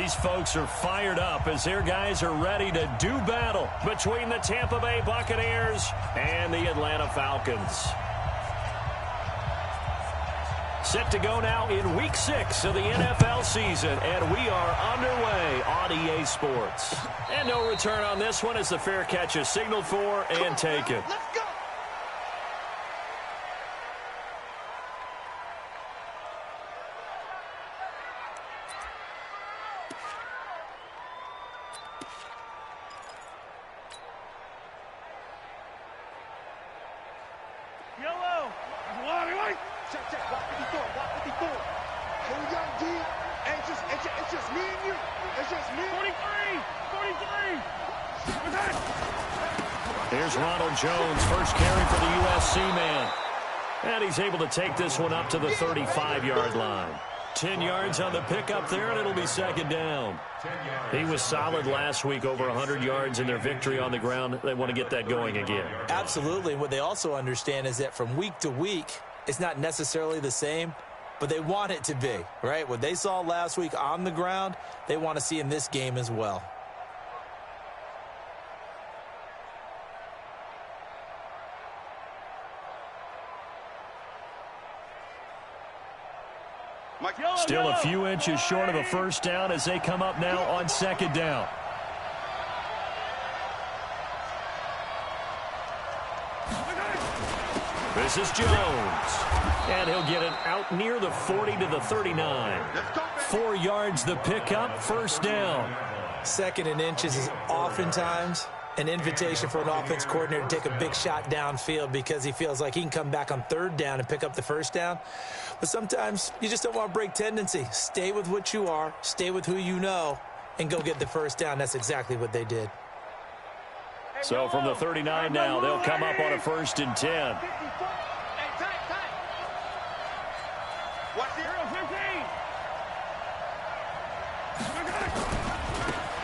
These folks are fired up as their guys are ready to do battle between the Tampa Bay Buccaneers and the Atlanta Falcons. Set to go now in Week 6 of the NFL season, and we are underway on EA Sports. And no return on this one as the fair catch is signaled for and taken. Let's go. Yellow. Check. Block 54. Here we go, D. It's just me and you. It's just me. 43. Here's Ronald Jones, first carry for the USC man. And he's able to take this one up to the 35-yard line. 10 yards on the pickup there, and it'll be second down. He was solid last week, over 100 yards in their victory on the ground. They want to get that going again. Absolutely. And what they also understand is that from week to week, it's not necessarily the same, but they want it to be, right? What they saw last week on the ground, they want to see in this game as well. Still a few inches short of a first down as they come up now on second down. This is Jones. And he'll get it out near the 40 to the 39. 4 yards the pickup, first down. Second and inches is oftentimes an invitation for an offense coordinator to take a big shot downfield because he feels like he can come back on third down and pick up the first down. But sometimes you just don't want to break tendency. Stay with what you are, stay with who you know, and go get the first down. That's exactly what they did. So from the 39 now, they'll come up on a 1st and 10.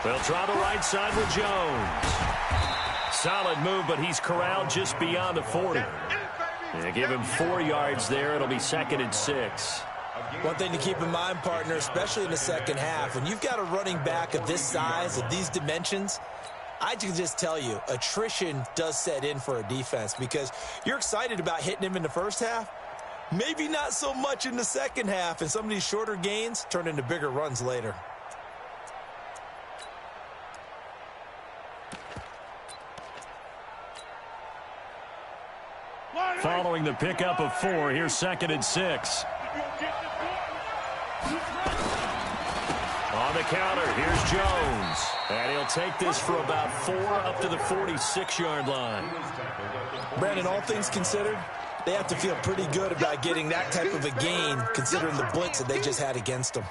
They'll try the right side with Jones. Solid move, but he's corralled just beyond the 40. And give him 4 yards there. It'll be 2nd and 6. One thing to keep in mind, partner, especially in the second half, when you've got a running back of this size, of these dimensions, I can just tell you, attrition does set in for a defense because you're excited about hitting him in the first half. Maybe not so much in the second half, and some of these shorter gains turn into bigger runs later. Following the pickup of 4, here's 2nd and 6. On the counter, here's Jones. And he'll take this for about 4 up to the 46-yard line. Brandon, all things considered, they have to feel pretty good about getting that type of a gain considering the blitz that they just had against them.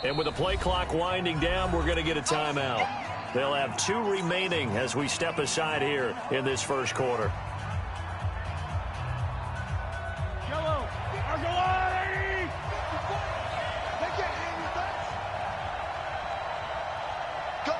And with the play clock winding down, we're going to get a timeout. They'll have 2 remaining as we step aside here in this first quarter. Yellow. Argo. Go.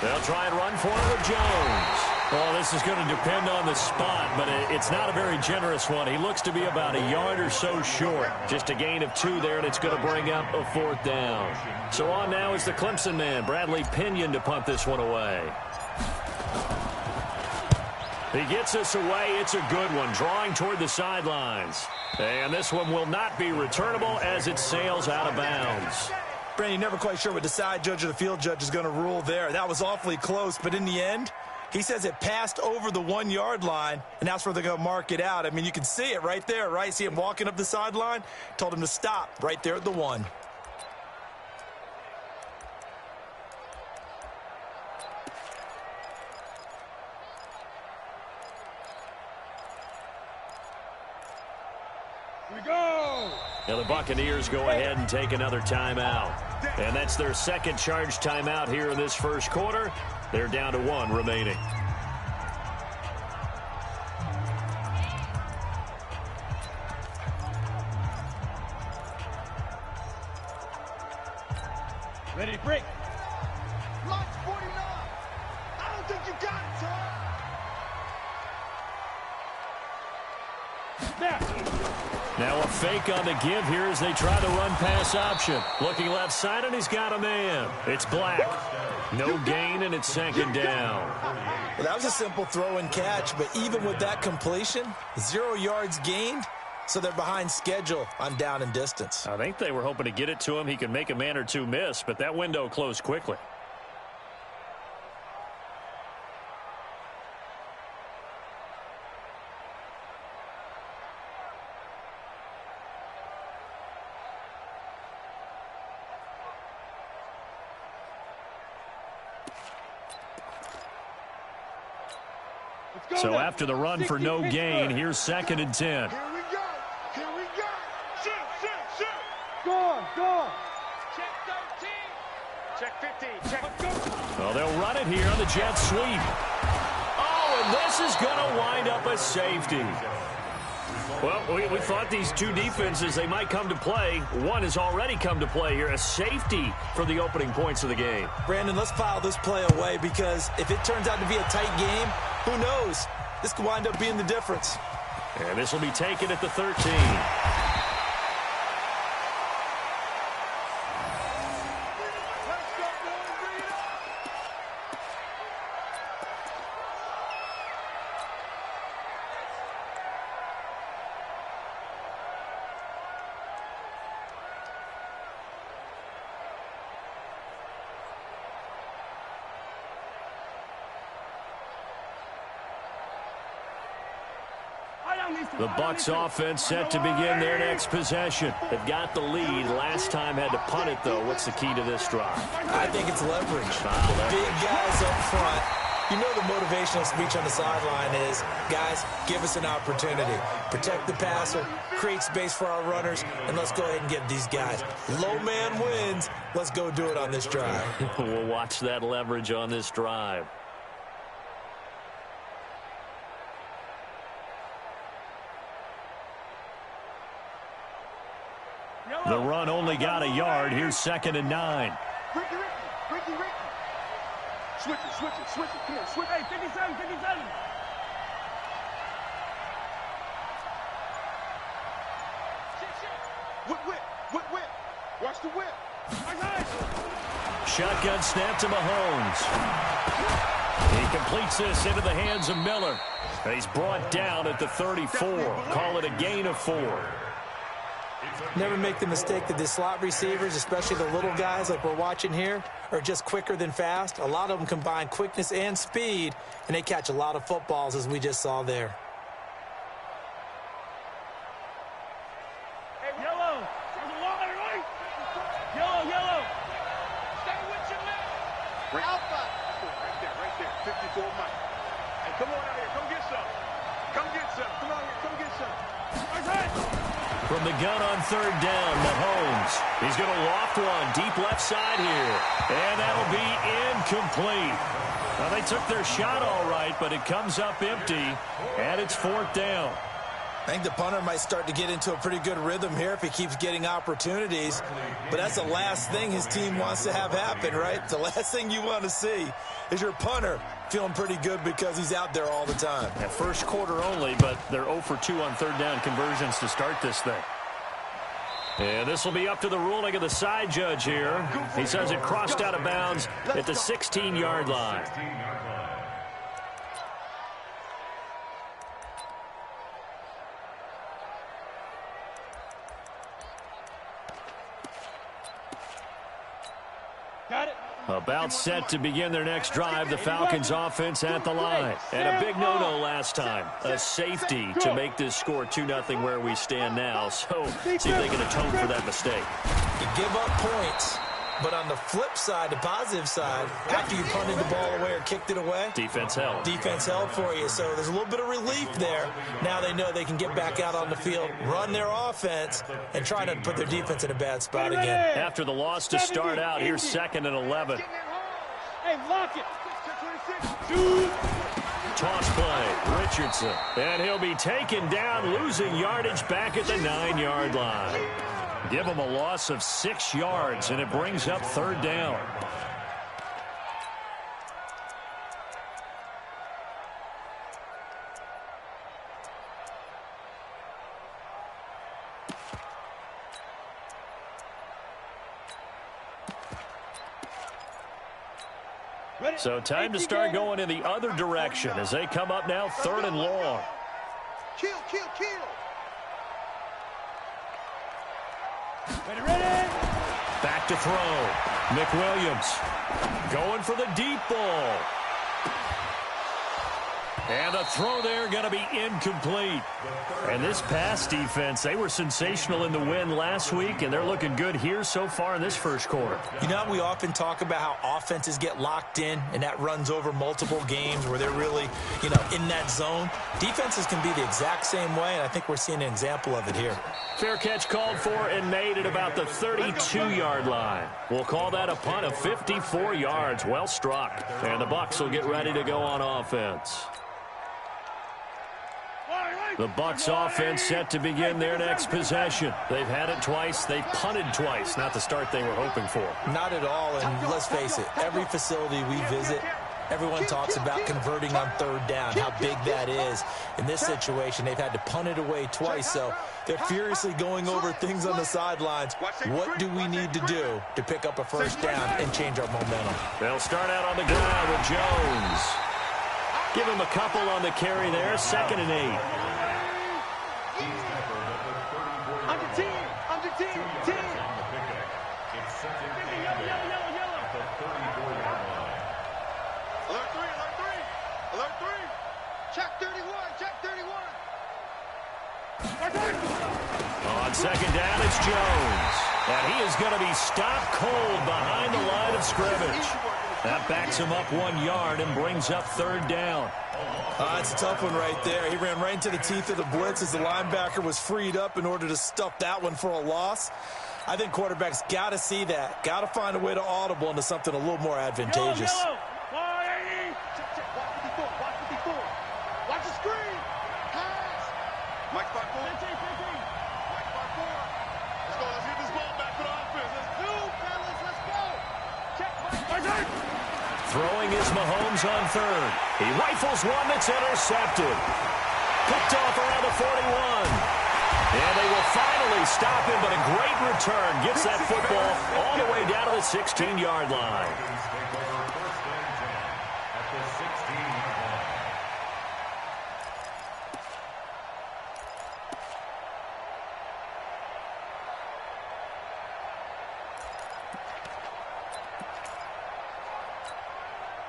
They'll try and run for it with Jones. Well, this is going to depend on the spot, but it's not a very generous one. He looks to be about a yard or so short. Just a gain of 2 there, and it's going to bring up a 4th down. So on now is the Clemson man, Bradley Pinion, to punt this one away. He gets this away. It's a good one, drawing toward the sidelines. And this one will not be returnable as it sails out of bounds. Brandon, you're never quite sure what the side judge or the field judge is going to rule there. That was awfully close, but in the end, he says it passed over the 1-yard line, and that's where they're going to mark it out. I mean, you can see it right there, right? See him walking up the sideline? Told him to stop right there at the 1. Here we go. Now the Buccaneers go ahead and take another timeout. And that's their second charge timeout here in this first quarter. They're down to 1 remaining. Ready, break. Launch 49. I don't think you got it, Tom. Now a fake on the give here as they try the run-pass option. Looking left side, and he's got a man. It's Black. No gain, and it's second down. Well, that was a simple throw and catch, but even with that completion, 0 yards gained, so they're behind schedule on down and distance. I think they were hoping to get it to him. He could make a man or two miss, but that window closed quickly. So after the run for no gain, here's 2nd and 10. Here we go. Here we go. Shoot. Go. Check 13. Check 15. Check. Let's go. Well, they'll run it here on the jet sweep. Oh, and this is going to wind up a safety. Well, we thought these two defenses, they might come to play. One has already come to play here, a safety for the opening points of the game. Brandon, let's file this play away because if it turns out to be a tight game, who knows? This could wind up being the difference. And this will be taken at the 13. The Bucs offense set to begin their next possession. They've got the lead. Last time had to punt it, though. What's the key to this drive? I think it's leverage. The big guys up front. You know the motivational speech on the sideline is, guys, give us an opportunity. Protect the passer, create space for our runners, and let's go ahead and get these guys. Low man wins. Let's go do it on this drive. We'll watch that leverage on this drive. The run only got a yard. Here's 2nd and 9. Ricky. Switch it. Come on, switch. Hey, 57. Whip. Watch the whip. Shotgun snap to Mahomes. He completes this into the hands of Miller. He's brought down at the 34. Call it a gain of 4. Never make the mistake that the slot receivers, especially the little guys like we're watching here, are just quicker than fast. A lot of them combine quickness and speed, and they catch a lot of footballs, as we just saw there. Hey, yellow. Yellow. Stay with your man. Alpha. Right there. 54 Mike. Hey, come on out here. Come get some. Come on here. Come get some. From the gun on 3rd down, Mahomes. He's going to loft one deep left side here. And that'll be incomplete. Well, they took their shot all right, but it comes up empty. And it's 4th down. I think the punter might start to get into a pretty good rhythm here if he keeps getting opportunities. But that's the last thing his team wants to have happen, right? The last thing you want to see is your punter feeling pretty good because he's out there all the time. At first quarter only, but they're 0 for 2 on 3rd down conversions to start this thing. And this will be up to the ruling of the side judge here. He says it crossed out of bounds at the 16-yard line. Got it. About set to begin their next drive, the Falcons offense at the line. And a big no-no last time. A safety to make this score 2-0 where we stand now. So see if they can atone for that mistake. You give up points, but on the flip side, the positive side, after you punted the ball away or kicked it away, defense held. Defense held for you. So there's a little bit of relief there. Now they know they can get back out on the field, run their offense, and try not to put their defense in a bad spot again. After the loss to start out, here's 2nd and 11. Hey, lock it. Dude. Toss play, Richardson. And he'll be taken down, losing yardage back at the 9-yard line. Give them a loss of 6 yards, and it brings up third down. So time to start going in the other direction as they come up now 3rd and long. Kill, kill, kill. Ready. Back to throw. McWilliams going for the deep ball. And a throw there going to be incomplete. And this pass defense, they were sensational in the win last week, and they're looking good here so far in this first quarter. You know, we often talk about how offenses get locked in, and that runs over multiple games where they're really, in that zone. Defenses can be the exact same way, and I think we're seeing an example of it here. Fair catch called for and made at about the 32-yard line. We'll call that a punt of 54 yards. Well struck. And the Bucs will get ready to go on offense. The Bucs offense set to begin their next possession. They've had it twice. They've punted twice. Not the start they were hoping for. Not at all, and let's face it, every facility we visit, everyone talks about converting on 3rd down, how big that is. In this situation, they've had to punt it away twice, so they're furiously going over things on the sidelines. What do we need to do to pick up a first down and change our momentum? They'll start out on the ground with Jones. Give him a couple on the carry there, 2nd and 8. Under 10. Alert 3. Check 31. On 2nd down, it's Jones. And he is going to be stopped cold behind the line of scrimmage. That backs him up 1 yard and brings up 3rd down. It's a tough one right there. He ran right into the teeth of the blitz as the linebacker was freed up in order to stuff that one for a loss. I think quarterbacks got to see that. Got to find a way to audible into something a little more advantageous. Yellow. Watch 54. Watch the screen. Pass. Mike spot 4. Mike spot 4. Let's get this ball back for the offense. Let's do, fellas. Let's go. Check Mike. Throwing is Mahomes on 3rd. He rifles one that's intercepted. Picked off around the 41. And they will finally stop him, but a great return. Gets that football all the way down to the 16-yard line.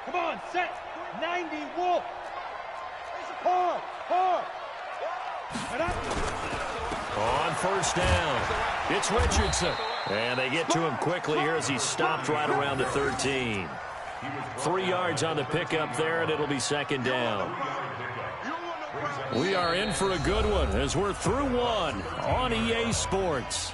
Come on, set. 90, Wolf. Hard. And up. On 1st down, it's Richardson. And they get to him quickly here as he stopped right around the 13. 3 yards on the pickup there, and it'll be 2nd down. We are in for a good one as we're through one on EA Sports.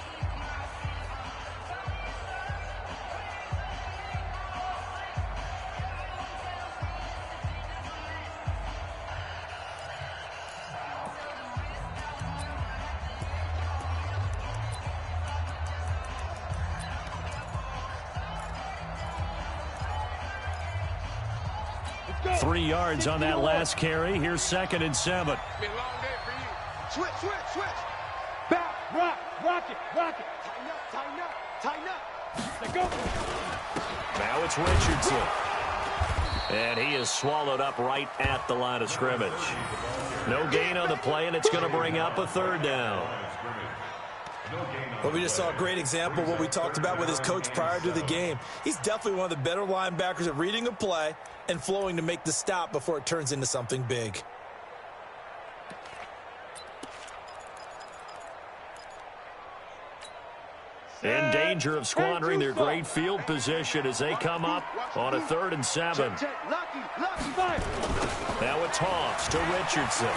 Go. 3 yards on that last carry. Here's 2nd and 7. Been a long day for you. Switch. Back, rock it. Tighten up. Let's go. Now it's Richardson. And he is swallowed up right at the line of scrimmage. No gain on the play, and it's going to bring up a 3rd down. Well, we just saw a great example of what we talked about with his coach prior to the game. He's definitely one of the better linebackers at reading a play and flowing to make the stop before it turns into something big. In danger of squandering their great field position as they come up on a 3rd and 7. Now it's Hoffs to Richardson.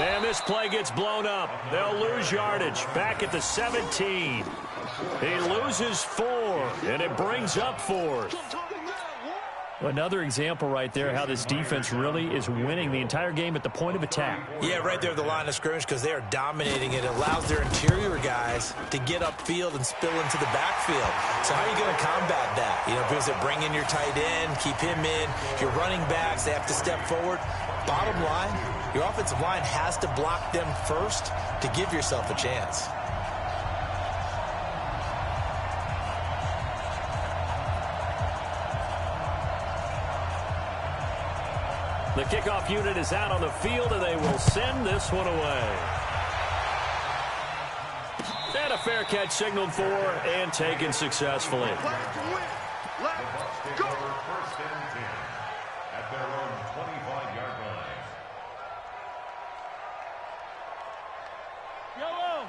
And this play gets blown up. They'll lose yardage back at the 17. He loses 4, and it brings up 4th. Another example right there how this defense really is winning the entire game at the point of attack. Yeah, right there at the line of scrimmage because they are dominating it. It allows their interior guys to get upfield and spill into the backfield. So how are you going to combat that? You know, because they bring in your tight end, keep him in. Your running backs, they have to step forward. Bottom line, your offensive line has to block them first to give yourself a chance. The kickoff unit is out on the field, and they will send this one away. And a fair catch signaled for and taken successfully. Let's go. First and 10 at their own 25-yard line.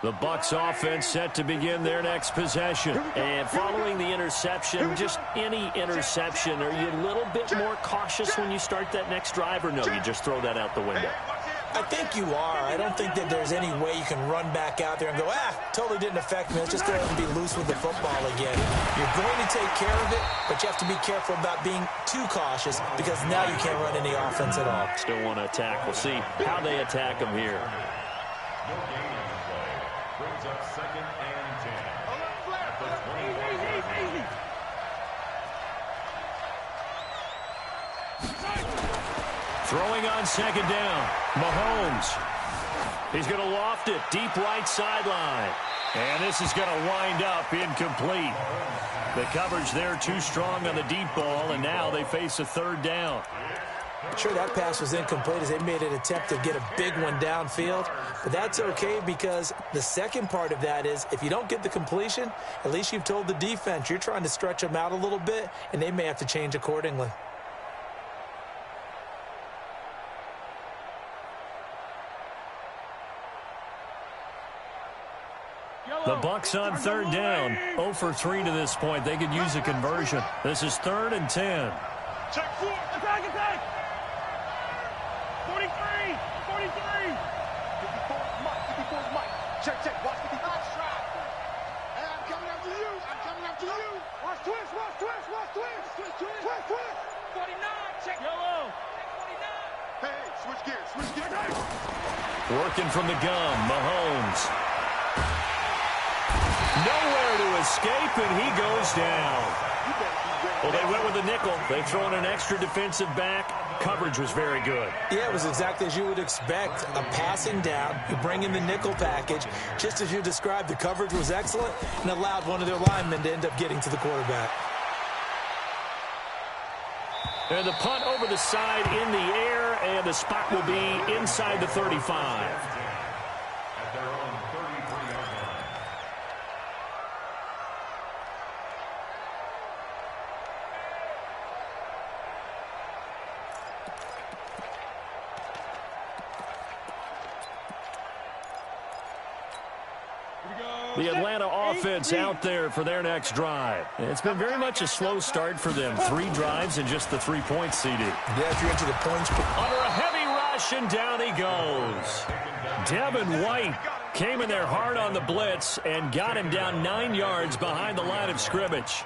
The Bucs offense set to begin their next possession. And following the interception, just any interception, are you a little bit more cautious when you start that next drive, or no, you just throw that out the window? I think you are. I don't think that there's any way you can run back out there and go, totally didn't affect me. Let's just go ahead and be loose with the football again. You're going to take care of it, but you have to be careful about being too cautious because now you can't run any offense at all. Still want to attack. We'll see how they attack them here. No gain on the play. Brings up second and 10 at the 25-yard line. Throwing on second down, Mahomes. He's going to loft it deep right sideline. And this is going to wind up incomplete. The coverage there too strong on the deep ball, and now they face a third down. Sure, that pass was incomplete as they made an attempt to get a big one downfield. But that's okay because the second part of that is if you don't get the completion, at least you've told the defense you're trying to stretch them out a little bit, and they may have to change accordingly. The Bucs on third down. 0 for 3 to this point. They could use a conversion. This is 3rd and 10. Check 4. Attack, attack! 43! 43! 54 is Mike. Check, check. Watch 55. Hey, I'm coming after you. I'm coming after you. Watch twist, watch twist, watch twist! Twist, twist! Twist, twist! 49, check. Yellow! 49. 49. Hey, switch gears, switch gears. Working from the gun, Mahomes. Nowhere to escape, and he goes down. Well, they went with the nickel. They've thrown an extra defensive back. Coverage was very good. Yeah, it was exactly as you would expect. A passing down. You bring in the nickel package. Just as you described, the coverage was excellent and allowed one of their linemen to end up getting to the quarterback. And the punt over the side in the air, and the spot will be inside the 35. At their own 33-yard line. The Atlanta offense out there for their next drive. It's been very much a slow start for them. 3 drives and just the 3 points, CD. Yeah, if you're into the points. Under a heavy rush, and down he goes. Devin White came in there hard on the blitz and got him down 9 yards behind the line of scrimmage.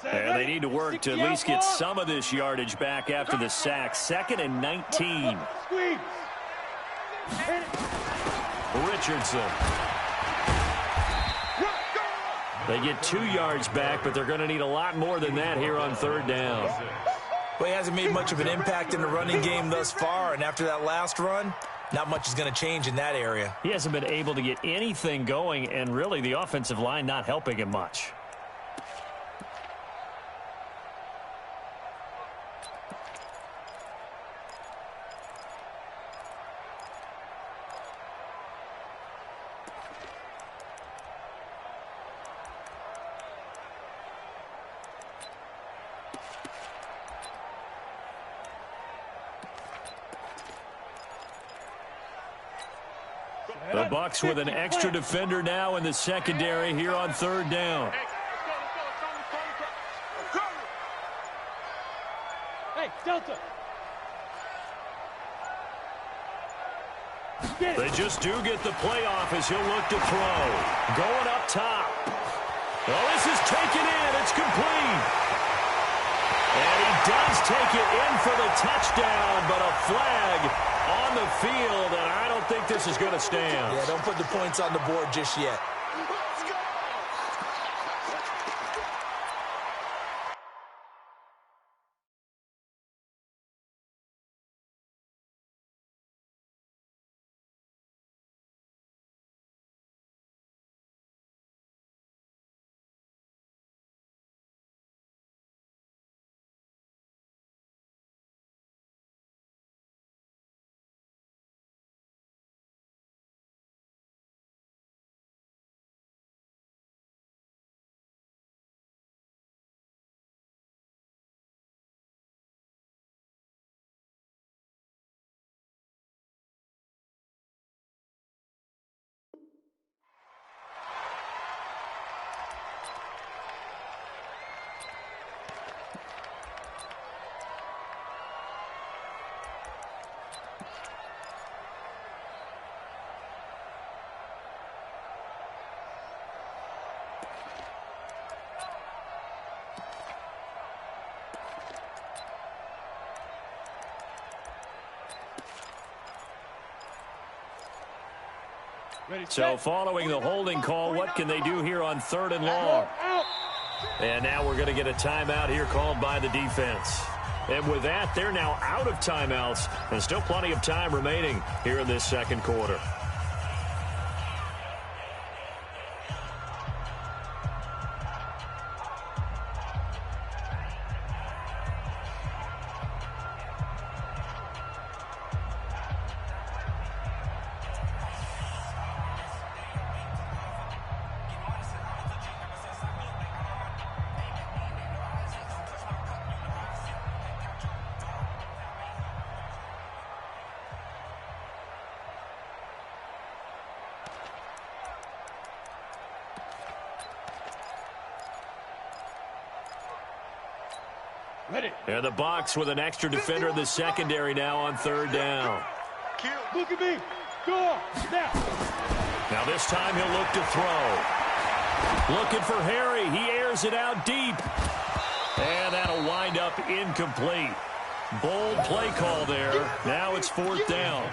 And they need to work to at least get some of this yardage back after the sack. 2nd and 19. Squeeze! Richardson. They get 2 yards back, but they're going to need a lot more than that here on 3rd down. Well, he hasn't made much of an impact in the running game thus far, and after that last run, not much is going to change in that area. He hasn't been able to get anything going, and really the offensive line not helping him much. The Bucs with an extra defender now in the secondary here on third down. Hey, Delta. They just do get the playoff as he'll look to throw. Going up top. Well, this is taken in. It's complete. And he does take it in for the touchdown, but a flag on the field, and I don't think this is going to stand. Yeah, don't put the points on the board just yet. So following the holding call, what can they do here on third and long? And now we're going to get a timeout here called by the defense. And with that, they're now out of timeouts and still plenty of time remaining here in this second quarter. And the Bucs with an extra defender in the secondary now on third down. Look at me. Go now. Now this time he'll look to throw. Looking for Harry. He airs it out deep. And that'll wind up incomplete. Bold play call there. Now it's fourth down.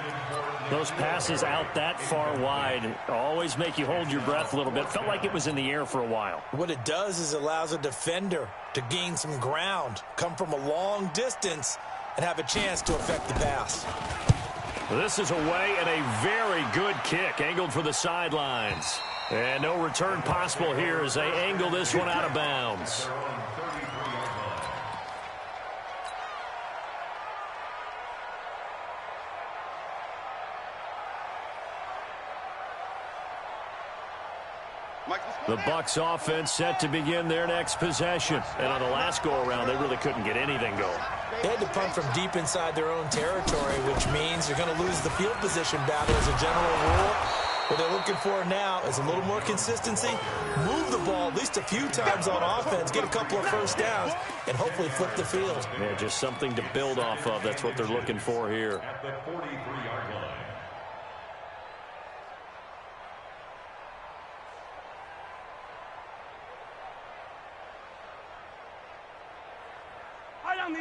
Those passes out that far wide always make you hold your breath a little bit. Felt like it was in the air for a while. What it does is allows a defender to gain some ground, come from a long distance, and have a chance to affect the pass. This is away and a very good kick angled for the sidelines. And no return possible here as they angle this one out of bounds. The Bucs offense set to begin their next possession. And on the last go-around, they really couldn't get anything going. They had to punt from deep inside their own territory, which means you're going to lose the field position battle as a general rule. What they're looking for now is a little more consistency, move the ball at least a few times on offense, get a couple of first downs, and hopefully flip the field. Yeah, just something to build off of. That's what they're looking for here. At the 43-yard line.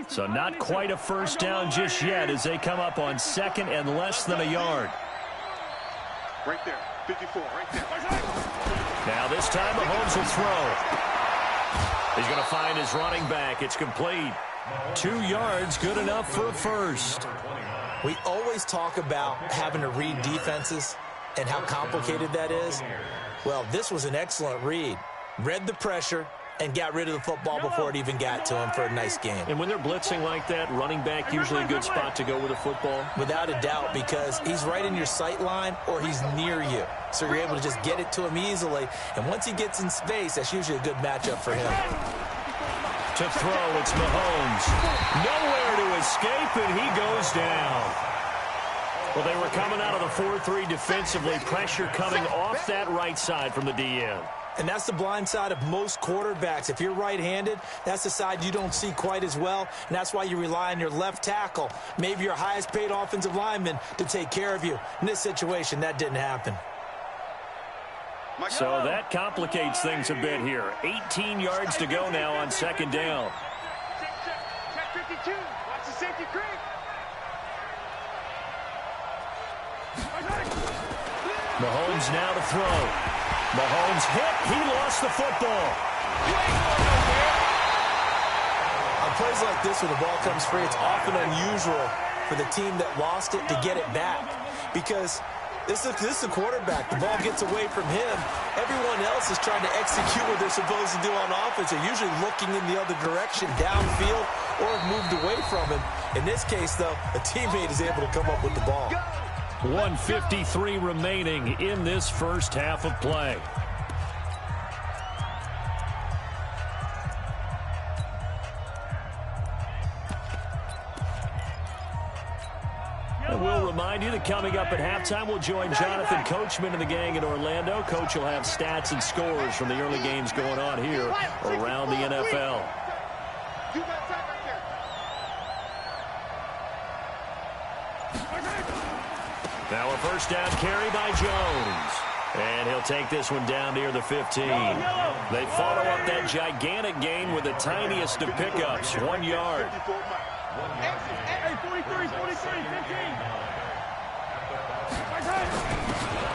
So not quite a first down just yet as they come up on second and less than a yard. Right there, 54, right there. Now this time Mahomes will throw. He's going to find his running back. It's complete. 2 yards, good enough for a first. We always talk about having to read defenses and how complicated that is. Well, this was an excellent read. Read the pressure and got rid of the football before it even got to him for a nice game. And when they're blitzing like that, running back usually a good spot to go with a football? Without a doubt, because he's right in your sight line or he's near you. So you're able to just get it to him easily. And once he gets in space, that's usually a good matchup for him. To throw, it's Mahomes. Nowhere to escape, and he goes down. Well, they were coming out of the 4-3 defensively. Pressure coming off that right side from the DN. And that's the blind side of most quarterbacks. If you're right-handed, that's the side you don't see quite as well, and that's why you rely on your left tackle, maybe your highest-paid offensive lineman, to take care of you. In this situation, that didn't happen. So that complicates things a bit here. 18 yards to go now on second down. Check 52. Watch the safety creep. Mahomes now to throw. Mahomes hit. He lost the football. On plays like this where the ball comes free, it's often unusual for the team that lost it to get it back. Because this is a quarterback. The ball gets away from him. Everyone else is trying to execute what they're supposed to do on offense. They're usually looking in the other direction, downfield, or have moved away from him. In this case, though, a teammate is able to come up with the ball. 1:53 remaining in this first half of play. And we'll remind you that coming up at halftime, we'll join Jonathan Coachman and the gang in Orlando. Coach will have stats and scores from the early games going on here around the NFL. Now a first down carry by Jones. And he'll take this one down near the 15. They follow up that gigantic gain with the tiniest of pickups, 1 yard.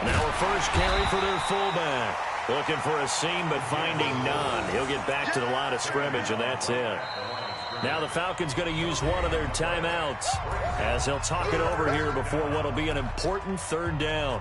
Now a first carry for their fullback. Looking for a seam, but finding none. He'll get back to the line of scrimmage, and that's it. Now the Falcons going to use one of their timeouts as they'll talk it over here before what will be an important third down.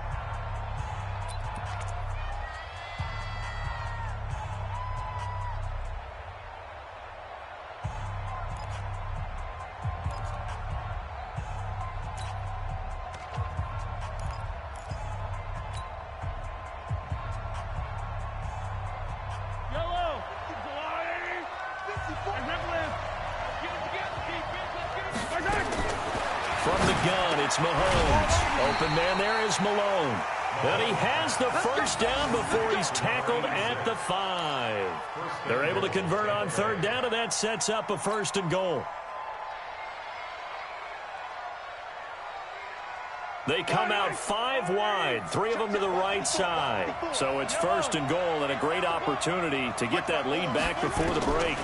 From the gun, it's Mahomes. Open man there is Malone. And he has the first down before he's tackled at the 5. They're able to convert on third down, and that sets up a 1st and goal. They come out 5 wide, 3 of them to the right side. So it's 1st and goal and a great opportunity to get that lead back before the break.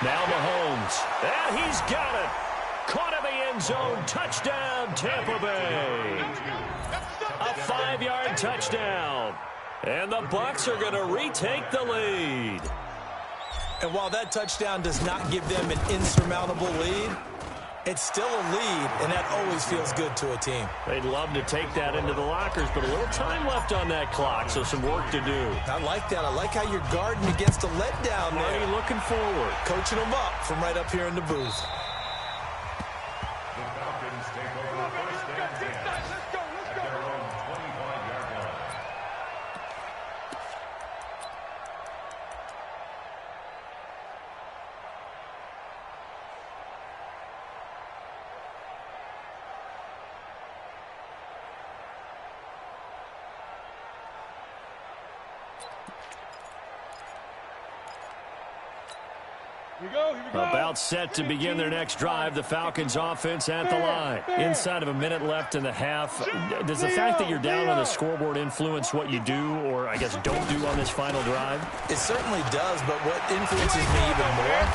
Now Mahomes. And he's got it. Caught in the end zone. Touchdown, Tampa Bay. A 5-yard touchdown. And the Bucs are going to retake the lead. And while that touchdown does not give them an insurmountable lead, it's still a lead, and that always feels good to a team. They'd love to take that into the lockers, but a little time left on that clock, so some work to do. I like that. I like how you're guarding against a letdown there. Marty looking forward. Coaching them up from right up here in the booth. The Falcons take over first and 10 at their own 25-yard line. About set to begin their next drive, the Falcons offense at the line. Inside of a minute left in the half. Does the fact that you're down on the scoreboard influence what you do, or I guess don't do on this final drive? It certainly does, but what influences me even more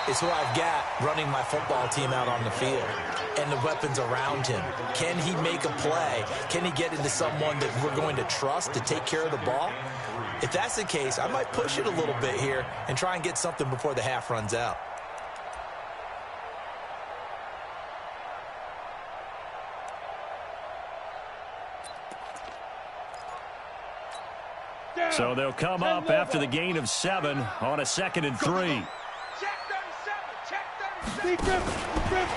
is who I've got running my football team out on the field and the weapons around him. Can he make a play? Can he get into someone that we're going to trust to take care of the ball? If that's the case, I might push it a little bit here and try and get something before the half runs out. So they'll come up after the gain of 7 on a 2nd and 3. Check 37. Check 37.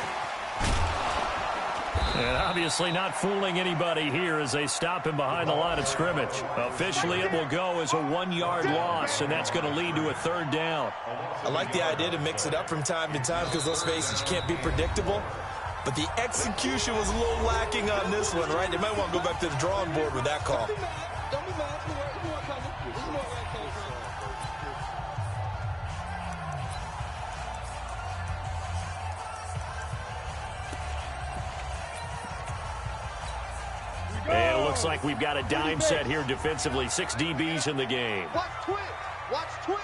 And obviously not fooling anybody here as they stop him behind the line of scrimmage. Officially, it will go as a 1-yard loss, and that's going to lead to a 3rd down. I like the idea to mix it up from time to time because, let's face it, you can't be predictable. but the execution was a little lacking on this one, right? They might want to go back to the drawing board with that call. Don't be mad. There's more coming. There's more coming. And it looks like we've got a dime set here defensively. 6 DBs in the game. Watch twins. Watch twins.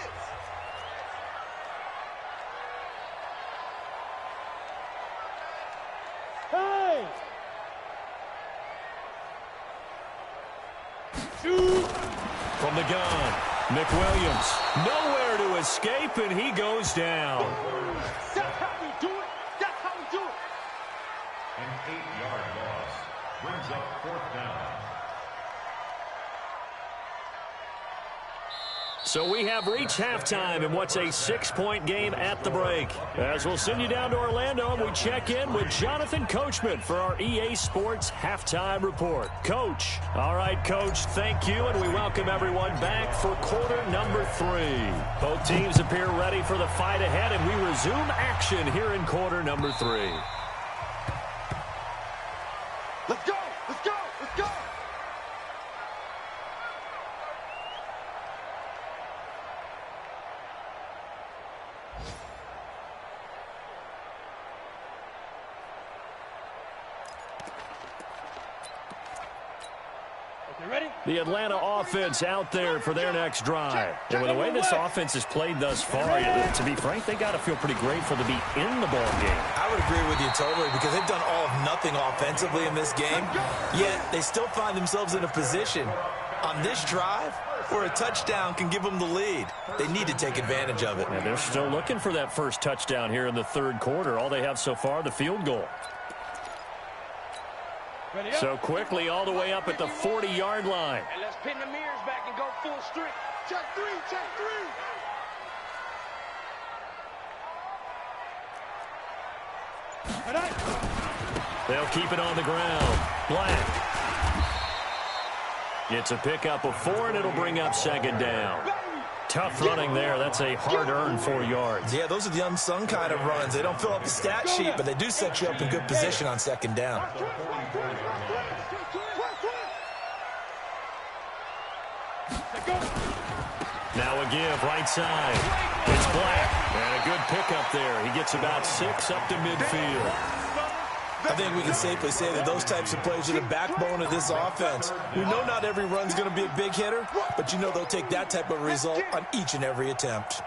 Hey! From the gun, McWilliams. Nowhere to escape, and he goes down. That's how we do it. That's how we do it. An 8-yard loss brings up 4th down. So we have reached halftime in what's a 6-point game at the break. As we'll send you down to Orlando, and we check in with Jonathan Coachman for our EA Sports Halftime Report. Coach. All right, Coach, thank you, and we welcome everyone back for quarter number 3. Both teams appear ready for the fight ahead, and we resume action here in quarter number 3. Let's go. Let's go. Let's go. Okay, ready? The Atlanta offense out there for their next drive. And with the way this offense has played thus far, to be frank, they got to feel pretty grateful to be in the ball game. I would agree with you totally because they've done all of nothing offensively in this game, yet they still find themselves in a position on this drive where a touchdown can give them the lead. They need to take advantage of it. And they're still looking for that first touchdown here in the third quarter. All they have so far, the field goal. Ready up. So quickly all the way up at the 40-yard line. And let's pin the mirrors back and go full strength. Check 3. Check 3. All right. They'll keep it on the ground. Black. It's a pickup of 4, and it'll bring up second down. Tough running there. That's a hard-earned 4 yards. Yeah, those are the unsung kind of runs. They don't fill up the stat sheet, but they do set you up in good position on second down. Now a give, right side. It's Black. And a good pickup there. He gets about 6 up to midfield. I think we can safely say that those types of plays are the backbone of this offense. We know not every run's going to be a big hitter, but you know they'll take that type of result on each and every attempt.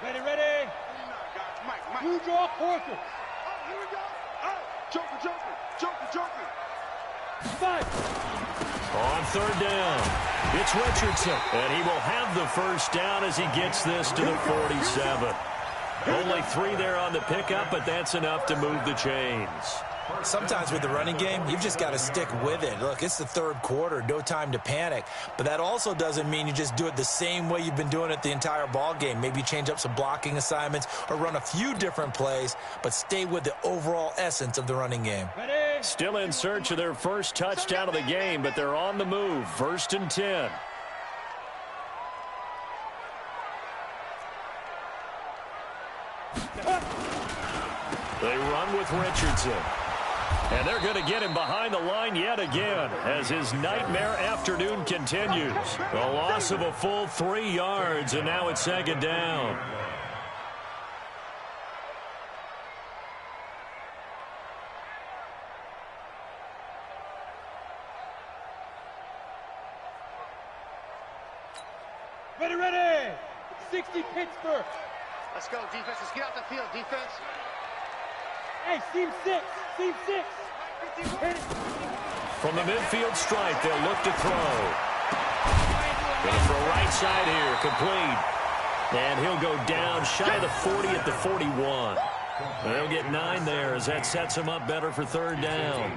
Ready, ready. Mike. You draw Porter. Oh, here we go. Oh, Joker. Five. On third down, it's Richardson, and he will have the first down as he gets this to the 47. Only 3 there on the pickup, but that's enough to move the chains. Sometimes with the running game, you've just got to stick with it. Look, it's the third quarter, no time to panic. But that also doesn't mean you just do it the same way you've been doing it the entire ball game. Maybe change up some blocking assignments or run a few different plays, but stay with the overall essence of the running game. Ready. Still in search of their first touchdown of the game, but they're on the move. 1st and 10. They run with Richardson. And they're going to get him behind the line yet again as his nightmare afternoon continues. A loss of a full 3 yards, and now it's second down. Ready. 60 Pittsburgh. Let's go, defense. Let's get out the field, defense. Hey, seam 6. Seam 6. Hit it. From the midfield stripe, they'll look to throw. Going to throw right side here, complete. And he'll go down shy of the 40 at the 41. They'll get 9 there as that sets him up better for third down.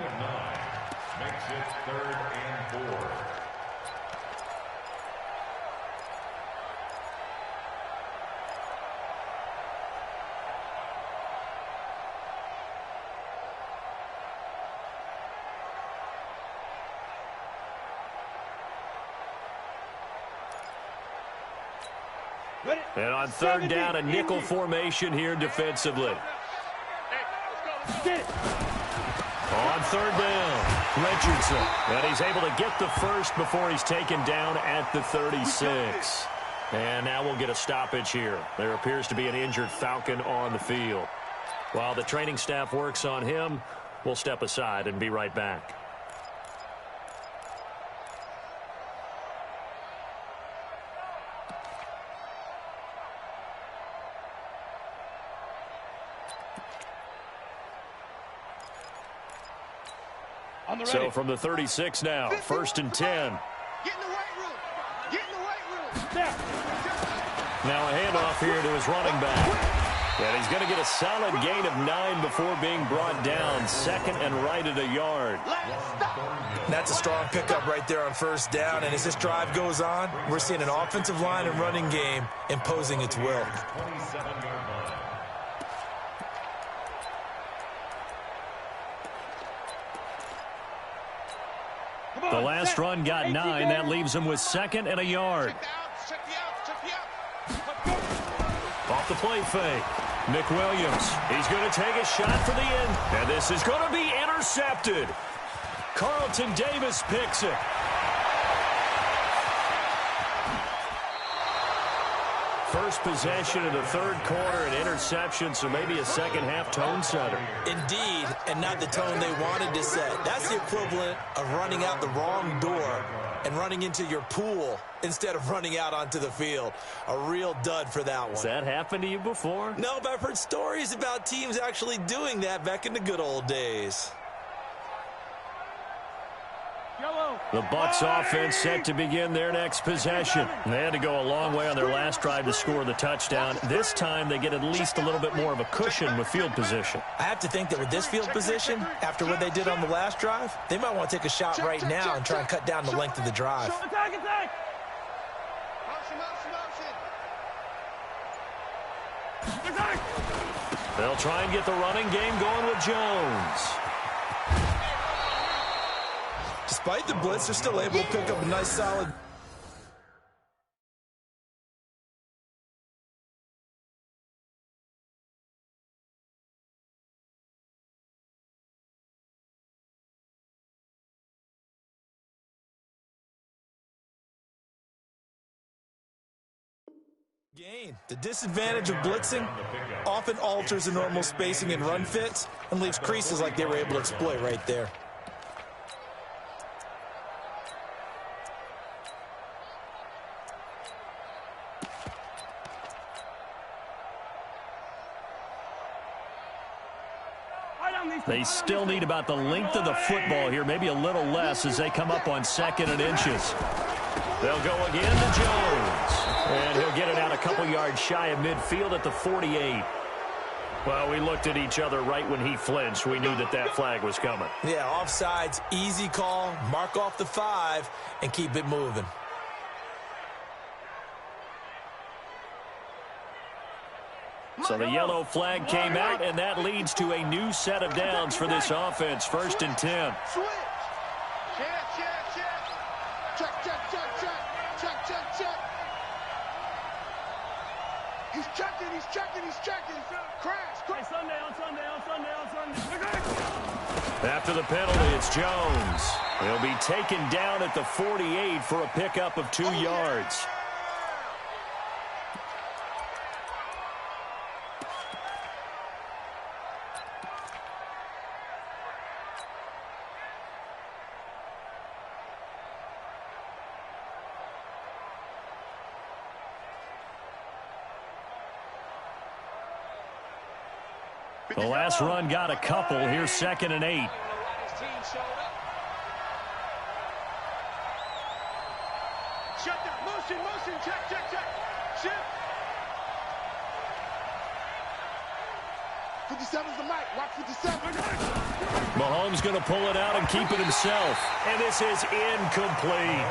Makes it 3rd and 4. And on third down, a nickel formation here defensively. On third down, Richardson. And he's able to get the first before he's taken down at the 36. And now we'll get a stoppage here. There appears to be an injured Falcon on the field. While the training staff works on him, we'll step aside and be right back. So from the 36 now, 1st and 10. Get in the weight room. Get in the weight room. Now a handoff here to his running back. And he's going to get a solid gain of 9 before being brought down. 2nd and right at a yard. That's a strong pickup right there on 1st down. And as this drive goes on, we're seeing an offensive line and running game imposing its will. The last run got 9. That leaves him with 2nd and a yard. Off the play fake. McWilliams. He's going to take a shot for the end. And this is going to be intercepted. Carlton Davis picks it. First possession of the 3rd quarter, an interception, so maybe a second-half tone setter. Indeed, and not the tone they wanted to set. That's the equivalent of running out the wrong door and running into your pool instead of running out onto the field. A real dud for that one. Has that happened to you before? No, but I've heard stories about teams actually doing that back in the good old days. The Bucs offense set to begin their next possession. They had to go a long way on their last drive to score the touchdown. This time they get at least a little bit more of a cushion with field position. I have to think that with this field position, after what they did on the last drive, they might want to take a shot right now and try and cut down the length of the drive. They'll try and get the running game going with Jones. Despite the blitz, they're still able to pick up a nice, solid. Gain. The disadvantage of blitzing often alters the normal spacing and run fits and leaves creases like they were able to exploit right there. They still need about the length of the football here, maybe a little less as they come up on 2nd and inches. They'll go again to Jones. And he'll get it out a couple yards shy of midfield at the 48. Well, we looked at each other right when he flinched. We knew that that flag was coming. Yeah, offsides, easy call, mark off the 5, and keep it moving. So the yellow flag came out, and that leads to a new set of downs for this offense. 1st and 10. Switch. Check. He's checking. Crash. On Sunday. After the penalty, it's Jones. He'll be taken down at the 48 for a pickup of 2 yards. The last run got a couple. Here's 2nd and 8. Shut down. Motion. Check. Shift. 57's the mic. Watch 57. Mahomes going to pull it out and keep it himself. And this is incomplete.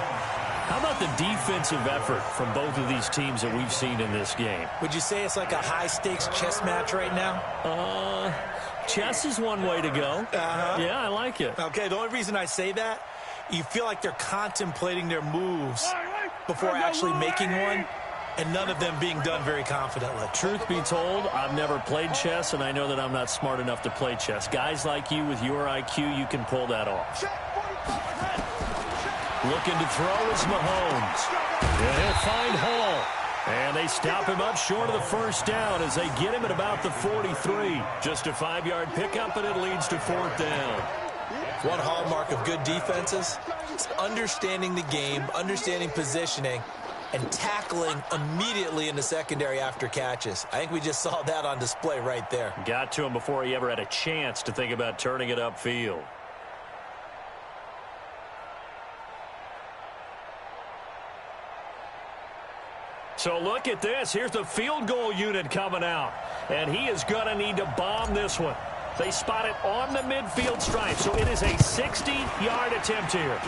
How about the defensive effort from both of these teams that we've seen in this game? Would you say it's like a high-stakes chess match right now? Chess is one way to go. Yeah, I like it. Okay, the only reason I say that, you feel like they're contemplating their moves before actually making one. and none of them being done very confidently. Truth be told, I've never played chess, and I know that I'm not smart enough to play chess. Guys like you with your IQ, you can pull that off. Looking to throw is Mahomes. And he'll find Hall. And they stop him up short of the first down as they get him at about the 43. Just a 5-yard pickup, and it leads to 4th down. One hallmark of good defenses is understanding the game, understanding positioning, and tackling immediately in the secondary after catches. I think we just saw that on display right there. Got to him before he ever had a chance to think about turning it upfield. So look at this. Here's the field goal unit coming out. And he is going to need to bomb this one. They spot it on the midfield stripe. So it is a 60-yard attempt here.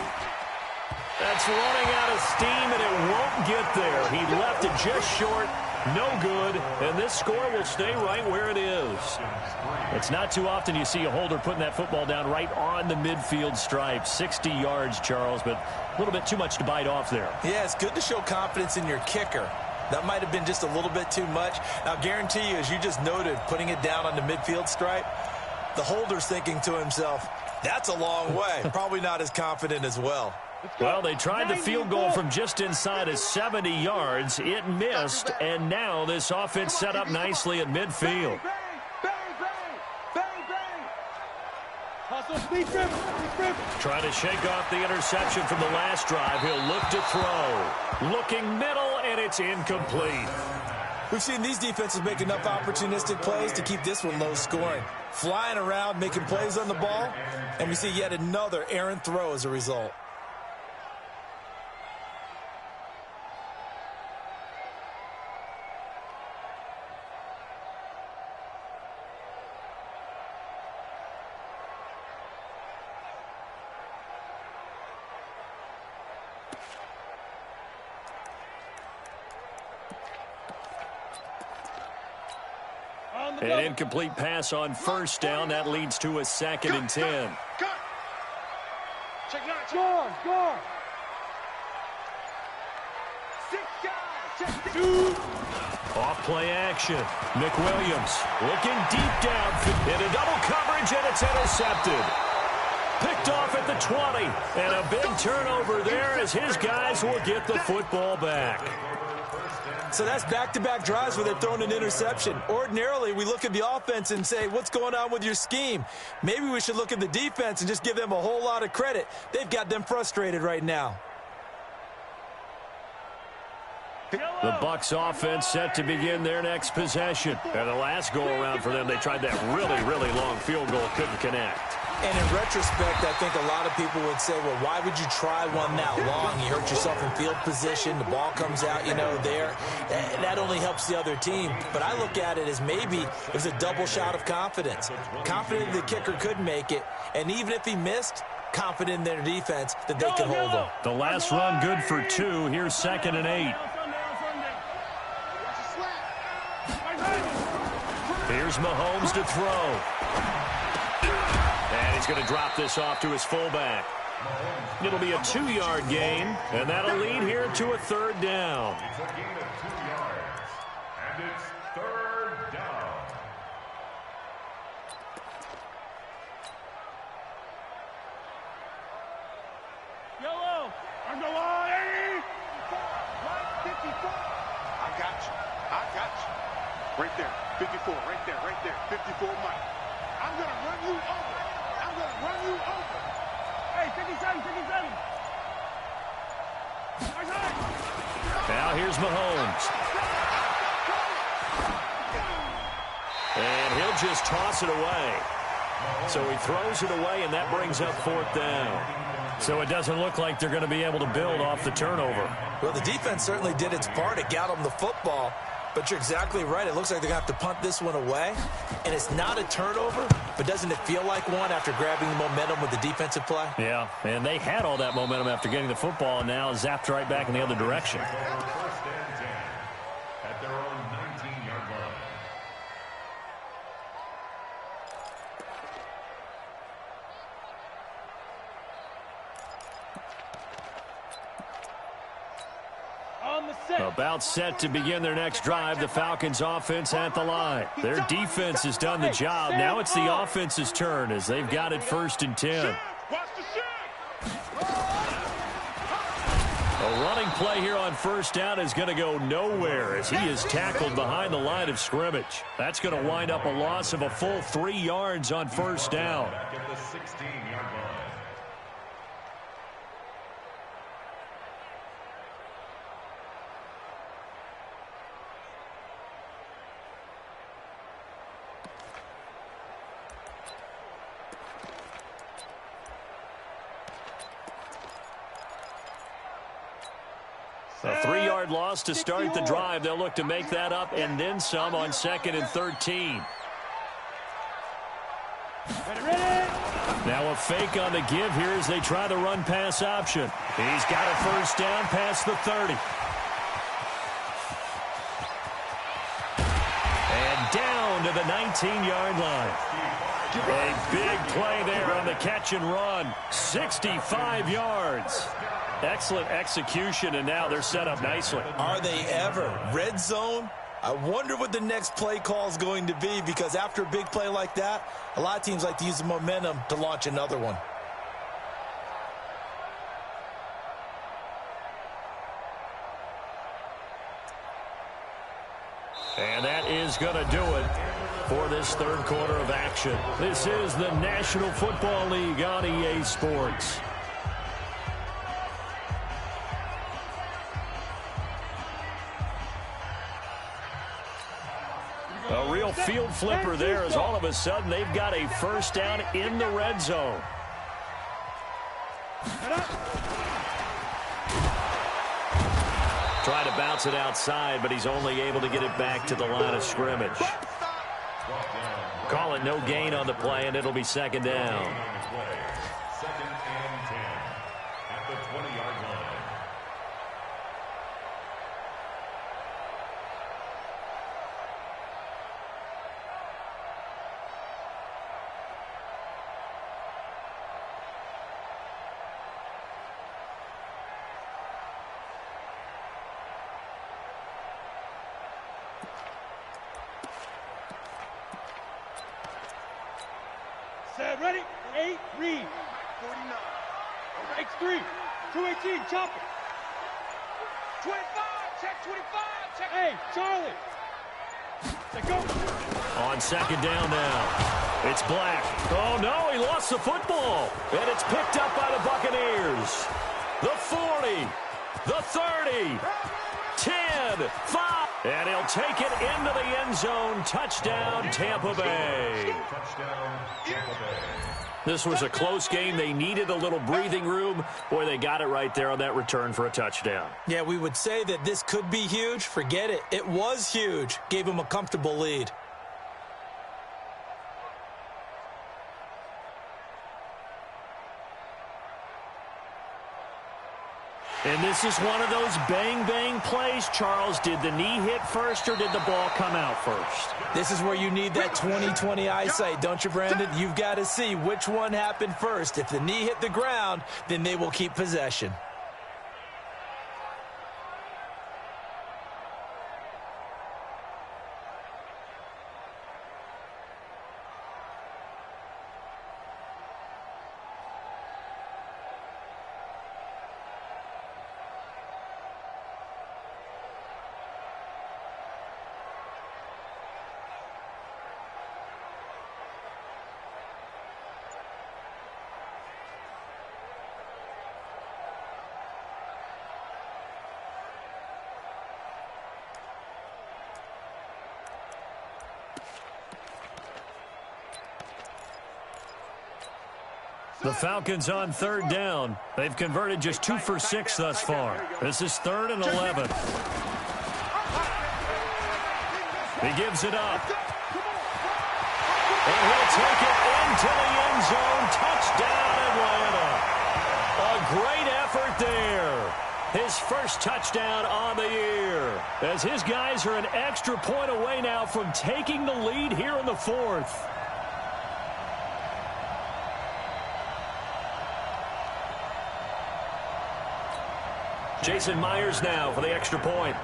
That's running out of steam, and it won't get there. He left it just short. No good. And this score will stay right where it is. It's not too often you see a holder putting that football down right on the midfield stripe. 60 yards, Charles, but a little bit too much to bite off there. Yeah, it's good to show confidence in your kicker. That might have been just a little bit too much. Now, guarantee you, as you just noted, putting it down on the midfield stripe, the holder's thinking to himself, that's a long way. Probably not as confident as well. Well, they tried the field goal from just inside of 70 yards. It missed, and now this offense set up nicely at midfield. Trying to shake off the interception from the last drive. He'll look to throw. Looking middle, and it's incomplete. We've seen these defenses make enough opportunistic plays to keep this one low scoring. Flying around, making plays on the ball, and we see yet another errant throw as a result. An incomplete pass on first down. That leads to a 2nd and 10. Off play action. McWilliams looking deep down into double coverage, and it's intercepted. Picked off at the 20. And a big turnover there as his guys will get the football back. So that's back-to-back drives where they're throwing an interception. Ordinarily, we look at the offense and say, what's going on with your scheme? Maybe we should look at the defense and just give them a whole lot of credit. They've got them frustrated right now. The Bucs offense set to begin their next possession. And the last go-around for them, they tried that really, really long field goal, couldn't connect. And in retrospect, I think a lot of people would say, well, why would you try one that long? You hurt yourself in field position. The ball comes out, there. That only helps the other team. But I look at it as maybe it was a double shot of confidence. Confident the kicker could make it. And even if he missed, confident in their defense that they could hold him. The last run good for 2. Here's 2nd and 8. Here's Mahomes to throw. And he's going to drop this off to his fullback. It'll be a 2-yard gain, and that'll lead here to a 3rd down. It's a gain of 2 yards, and it's 3rd down. Yellow. Underline. I got you. Right there. 54, right there. 54, Mike. I'm going to run you over. Hey, 57. Now here's Mahomes. And he'll just toss it away. So he throws it away, and that brings up 4th down. So it doesn't look like they're going to be able to build off the turnover. Well, the defense certainly did its part. It got them the football. But you're exactly right. It looks like they're going to have to punt this one away. And it's not a turnover, but doesn't it feel like one after grabbing the momentum with the defensive play? Yeah, and they had all that momentum after getting the football, and now zapped right back in the other direction. 1st and 10 at their own 19-yard line. On the About set to begin their next drive, the Falcons offense at the line. Their defense has done the job. Now it's the offense's turn as they've got it 1st and 10. A running play here on 1st down is going to go nowhere as he is tackled behind the line of scrimmage. That's going to wind up a loss of a full 3 yards on 1st down. Back at the 16-yard line. A 3-yard loss to start the drive. They'll look to make that up and then some on 2nd and 13. Now a fake on the give here as they try the run-pass option. He's got a 1st down past the 30. And down to the 19-yard line. A big play there on the catch and run. 65 yards. Excellent execution, and now they're set up nicely. Are they ever? Red zone? I wonder what the next play call is going to be, because after a big play like that, a lot of teams like to use the momentum to launch another one. And that is going to do it for this 3rd quarter of action. This is the National Football League on EA Sports. A real field flipper there as all of a sudden they've got a 1st down in the red zone. Try to bounce it outside, but he's only able to get it back to the line of scrimmage. Call it no gain on the play, and it'll be 2nd down. 2nd and 10 at the 20-yard line. Set, ready, 8, read. 49. X3, 218, chop it. 25, check 25, check. Hey, Charlie. Let's go. On 2nd down now. It's Black. Oh, no, he lost the football. And it's picked up by the Buccaneers. The 40, the 30, 10, 5. And he'll take it into the end zone. Touchdown, Tampa Bay. Touchdown, Tampa Bay. This was a close game. They needed a little breathing room. Boy, they got it right there on that return for a touchdown. Yeah, we would say that this could be huge. Forget it. It was huge. Gave them a comfortable lead. And this is one of those bang-bang plays, Charles. Did the knee hit first or did the ball come out first? This is where you need that 20/20 eyesight, don't you, Brandon? You've got to see which one happened first. If the knee hit the ground, then they will keep possession. The Falcons on 3rd down. They've converted just 2 for 6 thus far. This is 3rd and 11. He gives it up. And he'll take it into the end zone. Touchdown, Atlanta. A great effort there. His first touchdown on the year. As his guys are an extra point away now from taking the lead here in the 4th. Jason Myers now for the extra point.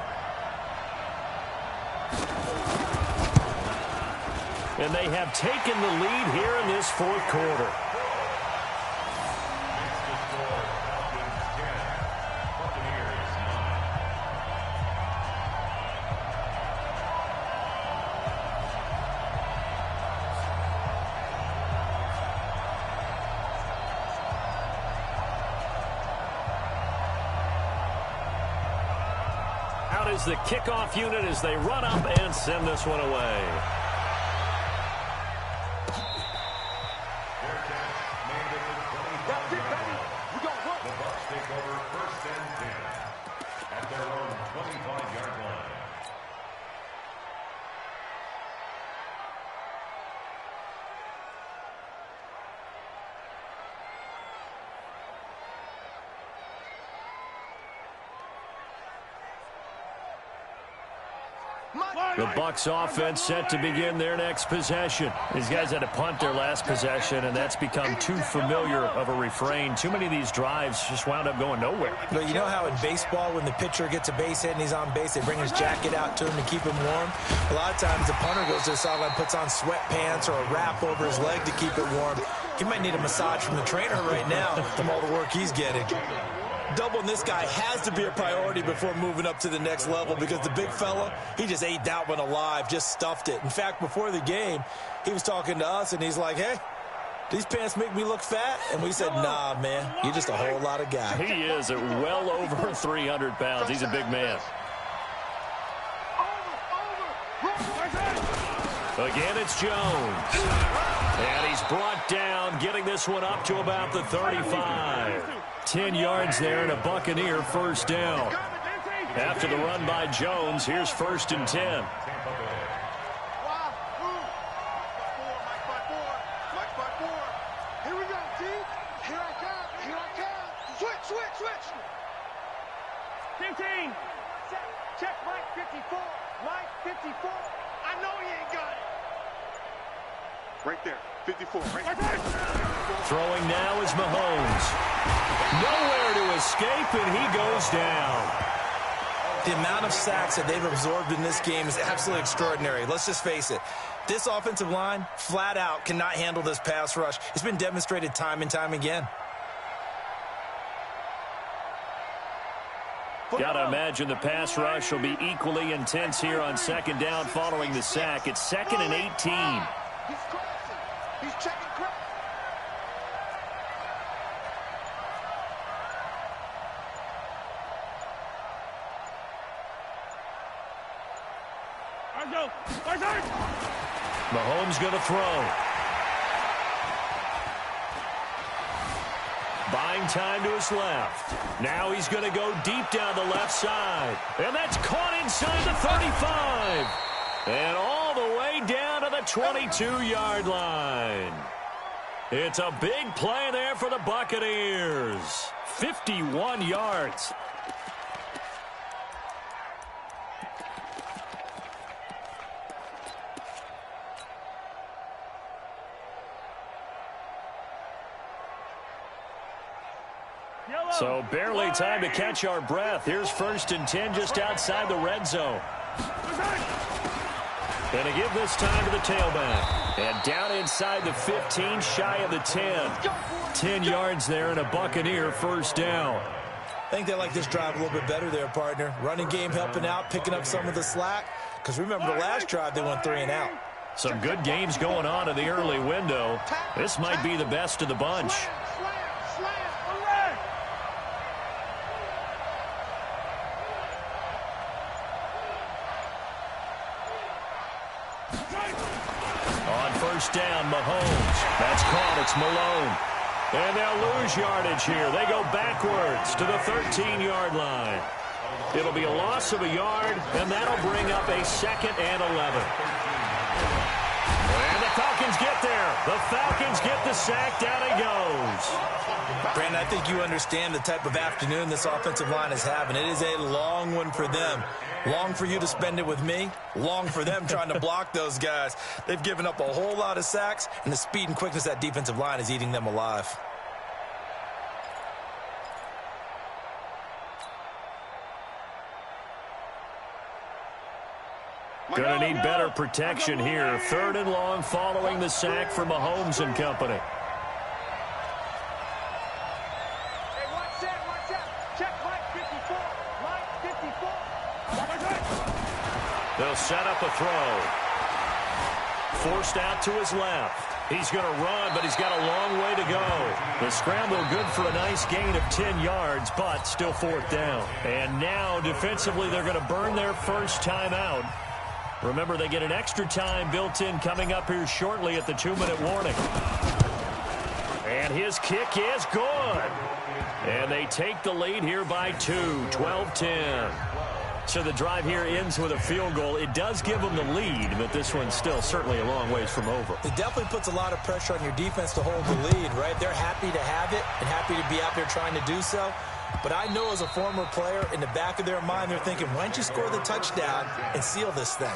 And they have taken the lead here in this fourth quarter. Out is the kickoff unit as they run up and send this one away. The Bucs take over first and 10 at their own 25-yard line. The Bucs offense set to begin their next possession. These guys had to punt their last possession, and that's become too familiar of a refrain. Too many of these drives just wound up going nowhere. But you know how in baseball, when the pitcher gets a base hit and he's on base, they bring his jacket out to him to keep him warm? A lot of times the punter goes to the sideline, puts on sweatpants or a wrap over his leg to keep it warm. He might need a massage from the trainer right now from all the work he's getting. Doubling this guy has to be a priority before moving up to the next level, because the big fella, he just ate that one alive, just stuffed it. In fact, before the game, he was talking to us, and he's like, hey, these pants make me look fat? And we said, nah, man, you're just a whole lot of guy. He is at well over 300 pounds. He's a big man. Again, it's Jones. And he's brought down, getting this one up to about the 35. 10 yards there and a Buccaneer first down. After the run by Jones, here's first and 10. Here we go, T. Here I come. Here I come. Switch. 15. Check Mike 54. Mike 54. I know he ain't got it. Right there. 54. Right there. Throwing now is Mahomes. Nowhere to escape, and he goes down. The amount of sacks that they've absorbed in this game is absolutely extraordinary. Let's just face it. This offensive line, flat out, cannot handle this pass rush. It's been demonstrated time and time again. Got to imagine the pass rush will be equally intense here on second down following the sack. It's 2nd and 18. He's crossing. He's checking cross. Mahomes going to throw. Buying time to his left. Now he's going to go deep down the left side. And that's caught inside the 35. And all the way down to the 22-yard line. It's a big play there for the Buccaneers. 51 yards. So barely time to catch our breath. Here's first and 10 just outside the red zone. And to give this time to the tailback. And down inside the 15, shy of the 10. 10 yards there and a Buccaneer first down. I think they like this drive a little bit better there, partner. Running game helping out, picking up some of the slack. Because remember the last drive, they went 3 and out. Some good games going on in the early window. This might be the best of the bunch. On first down, Mahomes. That's caught. It's Malone. And they'll lose yardage here. They go backwards to the 13-yard line. It'll be a loss of a yard, and that'll bring up a 2nd and 11. And the Falcons get there. The Falcons get the sack. Down he goes. Brandon, I think you understand the type of afternoon this offensive line is having. It is a long one for them. Long for you to spend it with me. Long for them trying to block those guys. They've given up a whole lot of sacks, and the speed and quickness of that defensive line is eating them alive. Going to need better protection here. 3rd and long following the sack from Mahomes and company. Hey, watch that, watch out. Check Mike 54. Mike 54. They'll set up a throw. Forced out to his left. He's going to run, but he's got a long way to go. The scramble good for a nice gain of 10 yards, but still 4th down. And now, defensively, they're going to burn their first timeout. Remember, they get an extra time built in coming up here shortly at the 2-minute warning. And his kick is good. And they take the lead here by 2, 12-10. So the drive here ends with a field goal. It does give them the lead, but this one's still certainly a long ways from over. It definitely puts a lot of pressure on your defense to hold the lead, right? They're happy to have it and happy to be out there trying to do so. But I know as a former player, in the back of their mind, they're thinking, why don't you score the touchdown and seal this thing?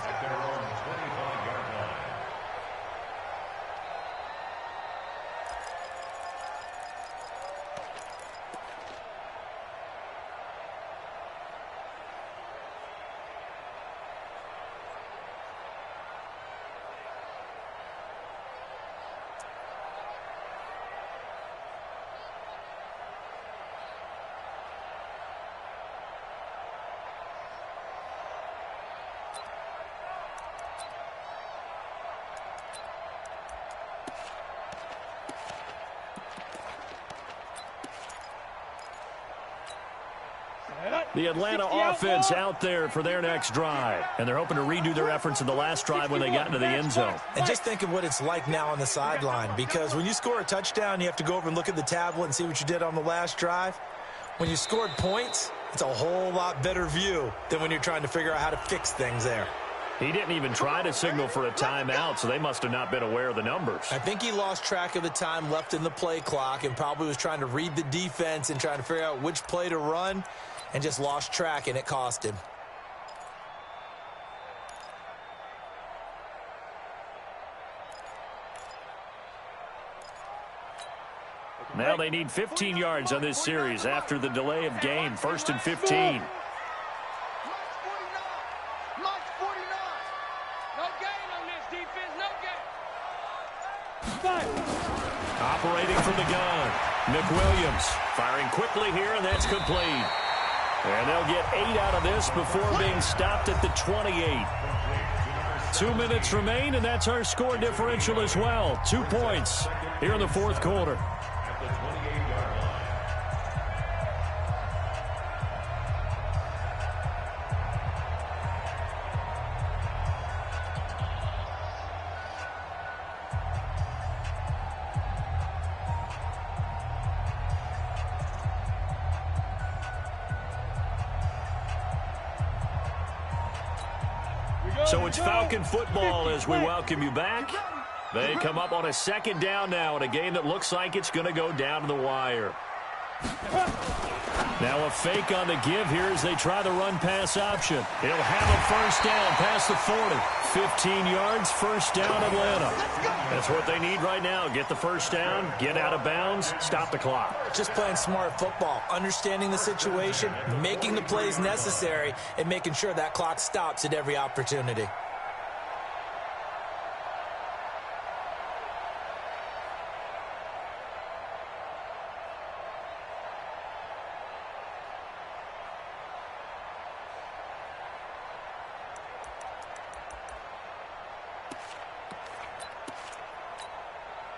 The Atlanta offense out there for their next drive. And they're hoping to redo their efforts in the last drive when they got into the end zone. And just think of what it's like now on the sideline, because when you score a touchdown, you have to go over and look at the tablet and see what you did on the last drive. When you scored points, it's a whole lot better view than when you're trying to figure out how to fix things there. He didn't even try to signal for a timeout, so they must have not been aware of the numbers. I think he lost track of the time left in the play clock and probably was trying to read the defense and trying to figure out which play to run, and just lost track, and it cost him. Now they need 15 yards on this series after the delay of game. 1st and 15. Operating from the gun, McWilliams firing quickly here, and that's complete. And they'll get 8 out of this before being stopped at the 28. 2 minutes remain, and that's our score differential as well. 2 points here in the 4th quarter. So it's Falcon football as we welcome you back. They come up on a 2nd down now in a game that looks like it's going to go down to the wire. Now a fake on the give here as they try the run-pass option. He'll have a 1st down past the 40. 15 yards, 1st down Atlanta. That's what they need right now. Get the 1st down, get out of bounds, stop the clock. Just playing smart football, understanding the situation, making the plays necessary, and making sure that clock stops at every opportunity.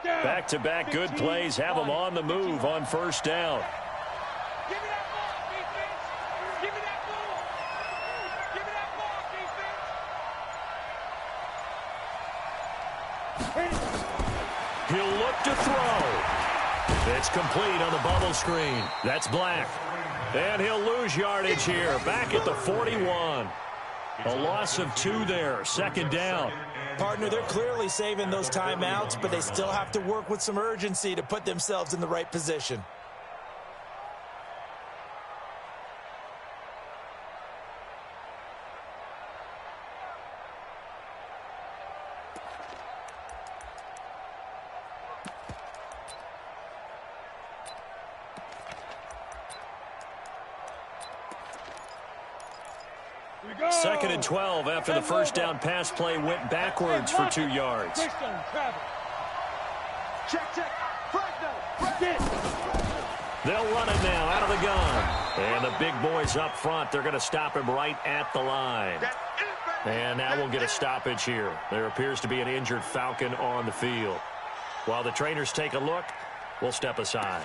Back-to-back good plays have them on the move on 1st down. Give me that ball, defense. Give me that ball. Give me that ball, defense. He'll look to throw. It's complete on the bubble screen. That's Black. And he'll lose yardage here. Back at the 41. A loss of 2 there. 2nd down. Partner, they're clearly saving those timeouts, but they still have to work with some urgency to put themselves in the right position. Second and 12 after the first down pass play went backwards for 2 yards. Check, check. They'll run it now out of the gun. And the big boys up front, they're going to stop him right at the line. And now we'll get a stoppage here. There appears to be an injured Falcon on the field. While the trainers take a look, we'll step aside.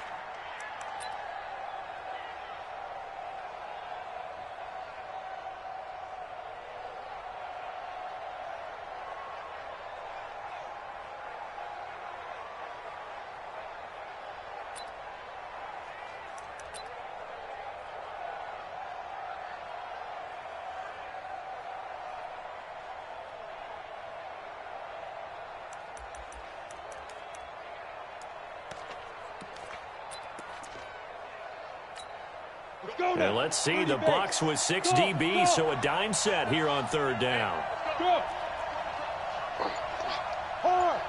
And let's see, the Bucs with 6 DBs, so a dime set here on third down. Go. Hard.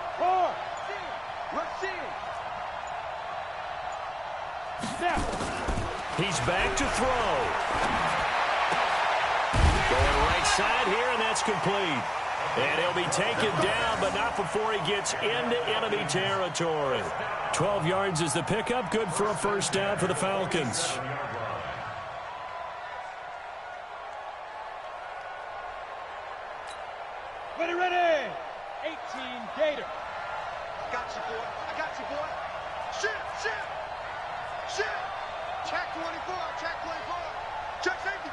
Snap. He's back to throw. Going right side here, and that's complete. And he'll be taken down, but not before he gets into enemy territory. 12 yards is the pickup, good for a first down for the Falcons. Ready. 18 Gator. I got you, boy. Shit. Check 24. Check safety.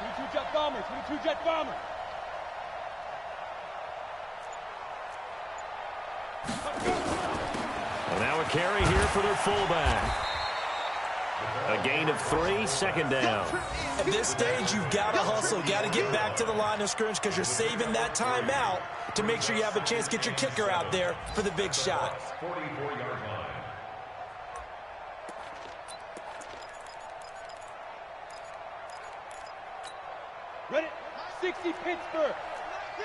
22 Jet Bomber. And now a carry here for their fullback. A gain of 3, second down. At this stage, you've got to hustle. Got to get back to the line of scrimmage because you're saving that timeout to make sure you have a chance to get your kicker out there for the big shot. 44-yard line. Ready. 60 Pittsburgh. Hey,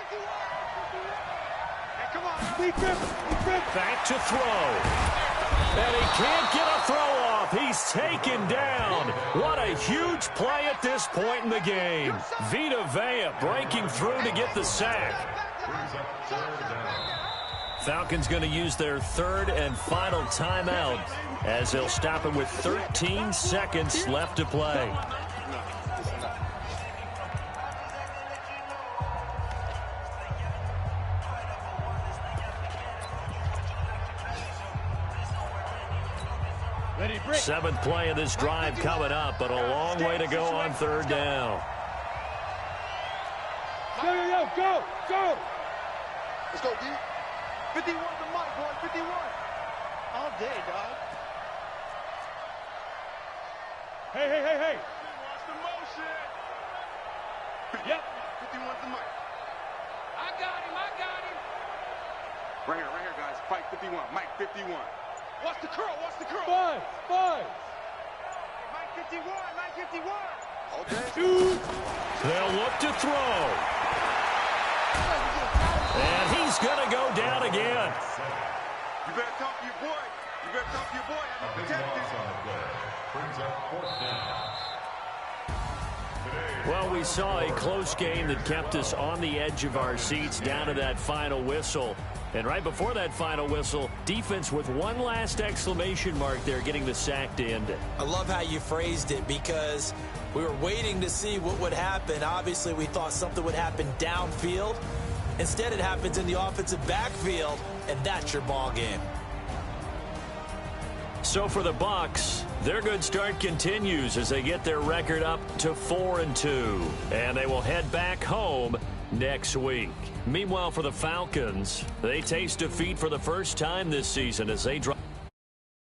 come on. Lee Griffin. Back to throw. And he can't get a throw off. He's taken down. What a huge play at this point in the game. Vita Vea breaking through to get the sack. Falcons going to use their third and final timeout as they'll stop him with 13 seconds left to play. Seventh play of this drive coming up, but a long way to go on third down. Go. Let's go, D. 51 the mic, boy. 51. All day, dog. Hey. Watch the motion. Yep. 51's the mic. I got him. Right here, guys. Fight 51. Mike 51. Watch the curl. Five. Mike 51. Okay. 2. They'll look to throw. And he's going to go down again. You better talk to your boy. A big loss on the play. Brings up fourth down. Well, we saw a close game that kept us on the edge of our seats down to that final whistle. And right before that final whistle, defense with one last exclamation mark there, getting the sack to end it. I love how you phrased it because we were waiting to see what would happen. Obviously, we thought something would happen downfield. Instead, it happens in the offensive backfield, and that's your ball game. So for the Bucs, their good start continues as they get their record up to 4-2. And they will head back home next week. Meanwhile, for the Falcons, they taste defeat for the first time this season as they drop